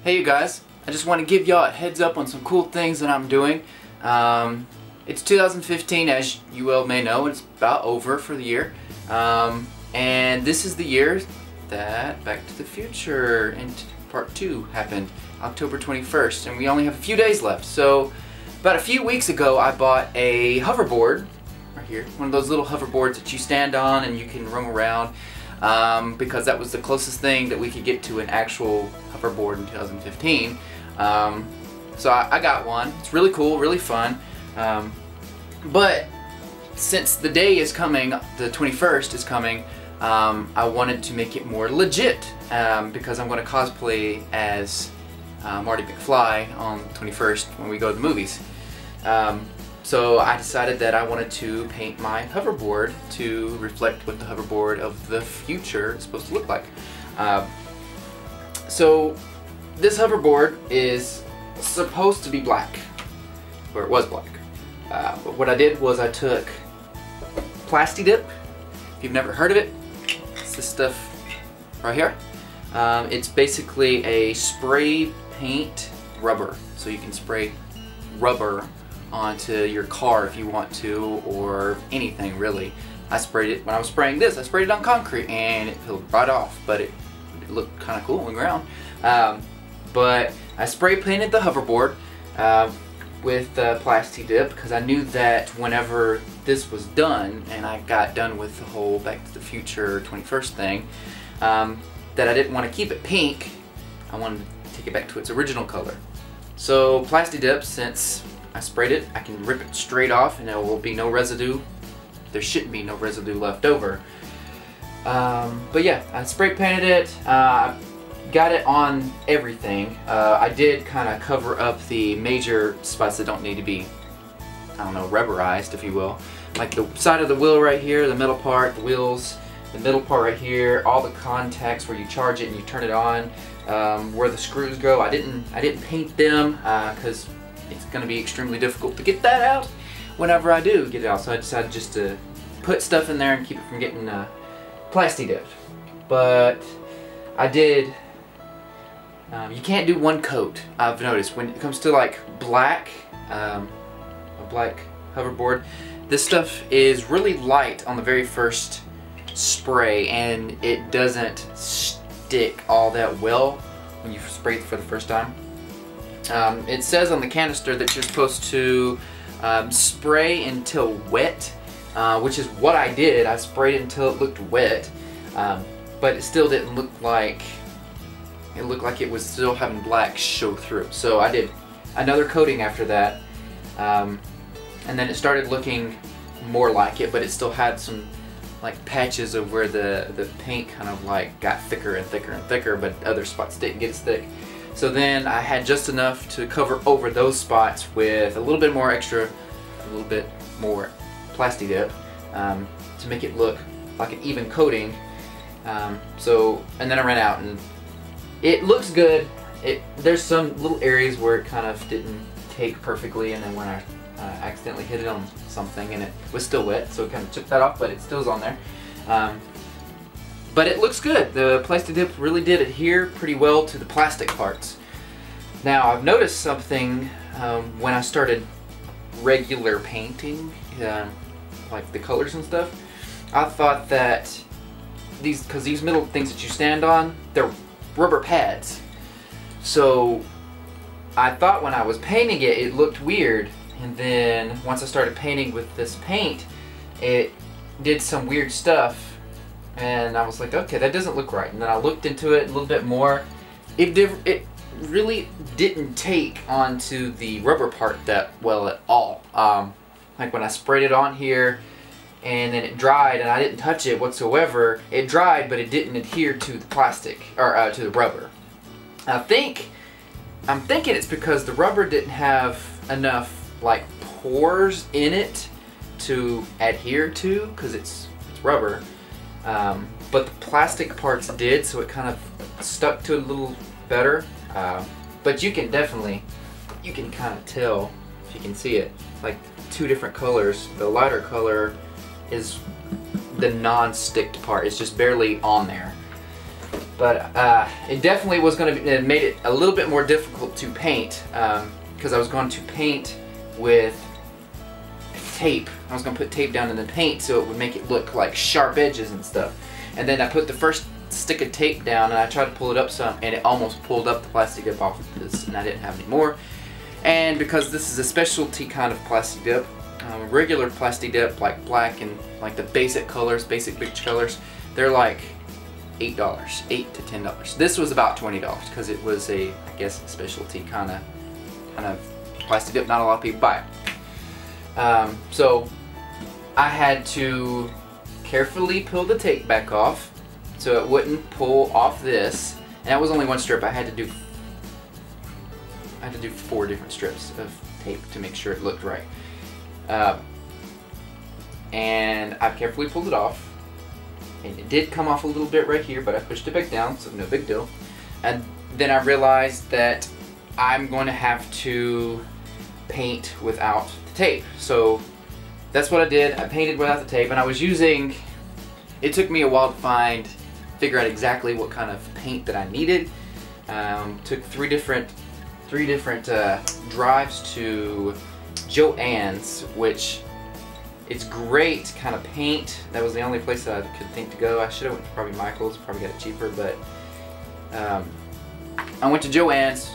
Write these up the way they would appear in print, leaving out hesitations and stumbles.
Hey you guys, I just want to give y'all a heads up on some cool things that I'm doing. It's 2015, as you well may know. It's about over for the year. And this is the year that Back to the Future and Part 2 happened, October 21st, and we only have a few days left. So about a few weeks ago I bought a hoverboard, right here, one of those little hoverboards that you stand on and you can roam around. Because that was the closest thing that we could get to an actual hoverboard in 2015. So I got one. It's really cool, really fun. But since the day is coming, the 21st is coming, I wanted to make it more legit because I'm going to cosplay as Marty McFly on the 21st when we go to the movies. So I decided that I wanted to paint my hoverboard to reflect what the hoverboard of the future is supposed to look like. So this hoverboard is supposed to be black, or it was black. But what I did was I took Plasti dip. If you've never heard of it, it's this stuff right here. It's basically a spray paint rubber, so you can spray rubber onto your car if you want to, or anything really. I sprayed it, when I was spraying this, I sprayed it on concrete and it peeled right off, but it looked kind of cool on the ground. But I spray painted the hoverboard with Plasti dip because I knew that whenever this was done and I got done with the whole Back to the Future 21st thing, that I didn't want to keep it pink. I wanted to take it back to its original color. So Plasti dip, since I sprayed it, I can rip it straight off and there will be no residue. There shouldn't be no residue left over. But yeah, I spray painted it, got it on everything. I did kind of cover up the major spots that don't need to be, I don't know, rubberized, if you will. Like the side of the wheel right here, the middle part, the wheels, the middle part right here, all the contacts where you charge it and you turn it on, where the screws go. I didn't paint them because it's going to be extremely difficult to get that out whenever I do get it out. So I decided just to put stuff in there and keep it from getting Plasti dipped. But I did, you can't do one coat, I've noticed. When it comes to like black, a black hoverboard, this stuff is really light on the very first spray and it doesn't stick all that well when you spray it for the first time. It says on the canister that you're supposed to spray until wet, which is what I did. I sprayed until it looked wet, but it still didn't look like, it looked like it was still having black show through. So I did another coating after that, and then it started looking more like it, but it still had some like patches of where the paint kind of like got thicker and thicker and thicker, but other spots didn't get as thick. So then I had just enough to cover over those spots with a little bit more Plasti dip to make it look like an even coating. And then I ran out and it looks good. There's some little areas where it kind of didn't take perfectly, and then when I accidentally hit it on something and it was still wet, so it kind of chipped that off, but it still's on there. But it looks good. The Plasti dip really did adhere pretty well to the plastic parts. Now I've noticed something when I started regular painting, like the colors and stuff. I thought that because these middle things that you stand on, they're rubber pads. So I thought when I was painting it, it looked weird. And then once I started painting with this paint, it did some weird stuff. And I was like, okay, that doesn't look right. And then I looked into it a little bit more. It really didn't take onto the rubber part that well at all. Like when I sprayed it on here and then it dried and I didn't touch it whatsoever, it dried, but it didn't adhere to the plastic, or to the rubber. I'm thinking it's because the rubber didn't have enough like pores in it to adhere to, because it's rubber. But the plastic parts did, so it kind of stuck to it a little better. But you can kind of tell, if you can see it, like two different colors. The lighter color is the non-sticked part. It's just barely on there. But it definitely was going to be, it made it a little bit more difficult to paint because I was going to paint with tape. I was going to put tape down in the paint so it would make it look like sharp edges and stuff. And then I put the first stick of tape down and I tried to pull it up some, and it almost pulled up the plastic dip off of this, and I didn't have any more. And because this is a specialty kind of plastic dip, regular plastic dip like black and like the basic colors, basic beach colors, they're like $8, $8 to $10. This was about $20 because it was a, I guess, specialty kind of plastic dip. Not a lot of people buy it. So I had to carefully peel the tape back off so it wouldn't pull off this. And that was only one strip. I had to do 4 different strips of tape to make sure it looked right. And I carefully pulled it off. And it did come off a little bit right here, but I pushed it back down, so no big deal. And then I realized that I'm going to have to paint without the tape. So that's what I did. I painted without the tape, and I was using, it took me a while to figure out exactly what kind of paint that I needed. Took three different drives to Joann's, which it's great kind of paint. That was the only place that I could think to go. I should have went to probably Michael's, probably got it cheaper, but I went to Joann's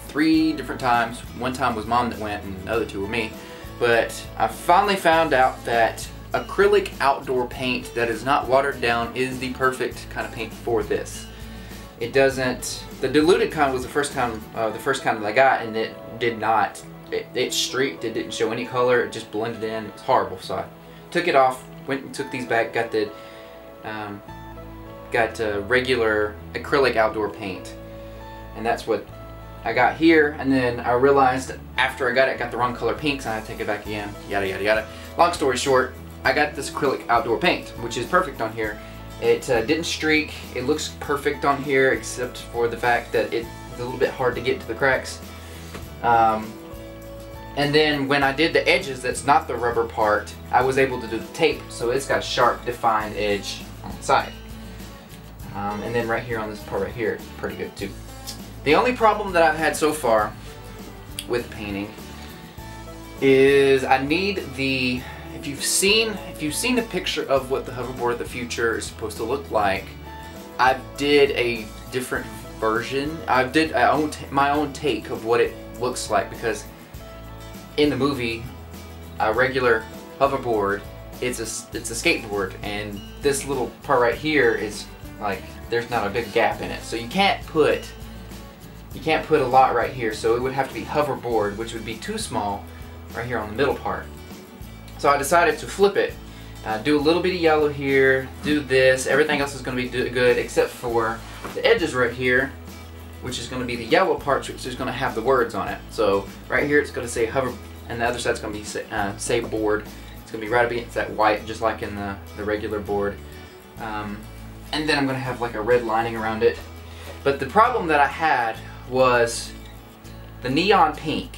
3 different times. One time was Mom that went, and the other 2 were me. But I finally found out that acrylic outdoor paint that is not watered down is the perfect kind of paint for this. It doesn't. The diluted kind was the first kind that I got, and it did not. It streaked, it didn't show any color, it just blended in, it was horrible. So I took it off, went and took these back, got the regular acrylic outdoor paint, and that's what I got here. And then I realized after I got the wrong color pink, so I had to take it back again, yada yada yada. Long story short, I got this acrylic outdoor paint, which is perfect on here. It didn't streak, it looks perfect on here except for the fact that it's a little bit hard to get to the cracks. And then when I did the edges, that's not the rubber part, I was able to do the tape, so it's got a sharp, defined edge on the side. And then right here on this part right here, it's pretty good too. The only problem that I've had so far with painting is I need the, if you've seen a picture of what the hoverboard of the future is supposed to look like, I did a different version. I did my own take of what it looks like, because in the movie, a regular hoverboard, it's a skateboard, and this little part right here is like, there's not a big gap in it, so you can't put a lot right here. So it would have to be hoverboard, which would be too small right here on the middle part. So I decided to flip it, do a little bit of yellow here, do this. Everything else is going to be good except for the edges right here, which is going to be the yellow parts, which is going to have the words on it. So right here it's going to say hover, and the other side's going to be say board. It's going to be right against that white, just like in the regular board. And then I'm going to have like a red lining around it. But the problem that I had was the neon pink.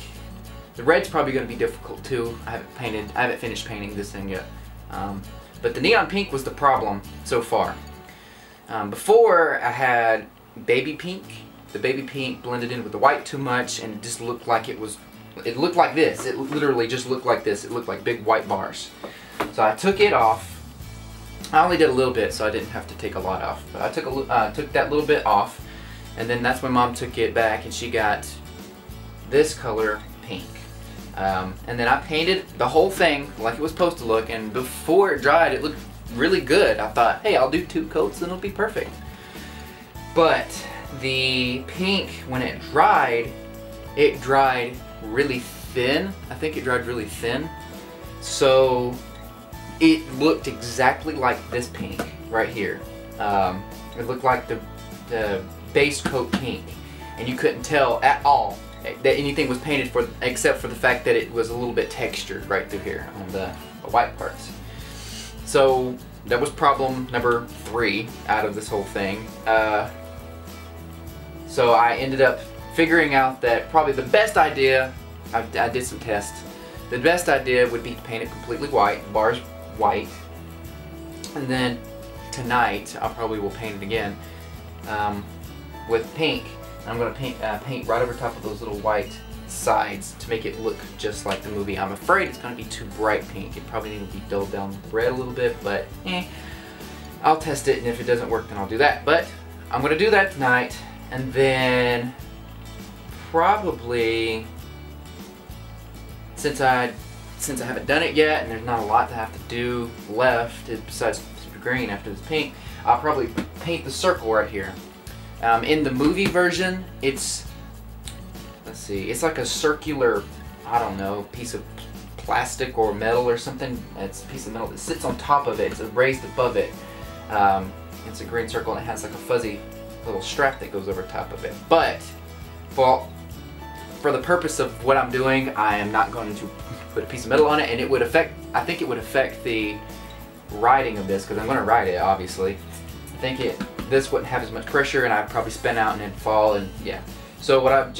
The red's probably going to be difficult too. I haven't finished painting this thing yet. But the neon pink was the problem so far. Before I had baby pink. The baby pink blended in with the white too much, and it just looked like it looked like this. It literally just looked like this. It looked like big white bars. So I took it off. I only did a little bit, so I didn't have to take a lot off. But I took that little bit off, and then that's when Mom took it back, and she got this color pink. And then I painted the whole thing like it was supposed to look, and before it dried, it looked really good. I thought, hey, I'll do 2 coats and it'll be perfect. But the pink, when it dried really thin. I think it dried really thin. So it looked exactly like this pink right here. It looked like the base coat pink, and you couldn't tell at all that anything was painted except for the fact that it was a little bit textured right through here on the white parts. So that was problem number 3 out of this whole thing. So I ended up figuring out that probably the best idea, I did some tests, the best idea would be to paint it completely white, bars white, and then tonight I probably will paint it again, with pink. I'm going to paint right over top of those little white sides to make it look just like the movie. I'm afraid it's going to be too bright pink. It probably needs to be dulled down red a little bit, but I'll test it, and if it doesn't work, then I'll do that. But I'm going to do that tonight, and then probably, since I haven't done it yet, and there's not a lot to have to do left besides green after this pink, I'll probably paint the circle right here. In the movie version, it's, let's see, it's like a circular, I don't know, piece of plastic or metal or something. It's a piece of metal that sits on top of it. It's raised above it. It's a green circle, and it has like a fuzzy little strap that goes over top of it. But for the purpose of what I'm doing, I am not going to put a piece of metal on it, and it would affect, I think it would affect the riding of this, because I'm going to ride it, obviously. I think this wouldn't have as much pressure, and I'd probably spin out and then fall, and yeah. So what I'm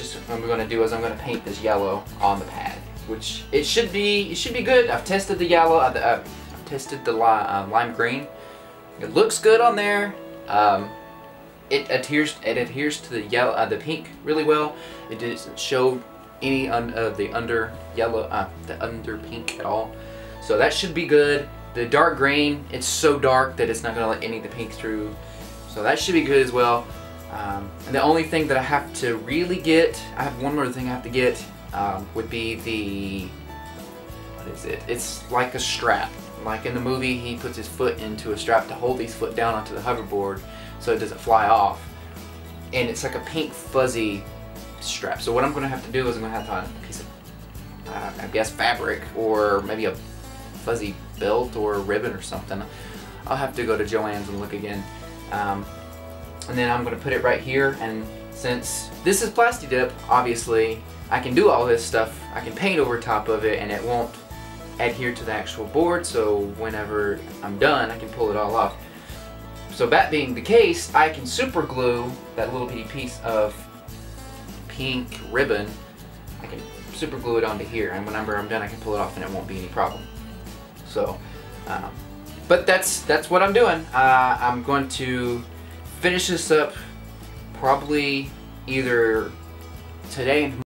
going to do is I'm going to paint this yellow on the pad, which it should be good. I've tested the yellow, I've tested the lime green. It looks good on there. It adheres to the yellow, the pink really well. It doesn't show any the under yellow, the under pink at all. So that should be good. The dark green, it's so dark that it's not going to let any of the pink through. So that should be good as well. And the only thing that I have to really get, I have one more thing I have to get, would be the, what is it? It's like a strap. Like in the movie, he puts his foot into a strap to hold his foot down onto the hoverboard so it doesn't fly off. And it's like a pink fuzzy strap. So what I'm going to have to do is I'm going to have to find a piece of, I guess, fabric, or maybe a fuzzy belt or a ribbon or something. I'll have to go to Joann's and look again. And then I'm going to put it right here, and since this is Plasti dip, obviously I can do all this stuff. I can paint over top of it and it won't adhere to the actual board, so whenever I'm done I can pull it all off. So that being the case, I can super glue that little bitty piece of pink ribbon. I can super glue it onto here, and whenever I'm done I can pull it off and it won't be any problem. So, but that's what I'm doing. I'm going to finish this up probably either today and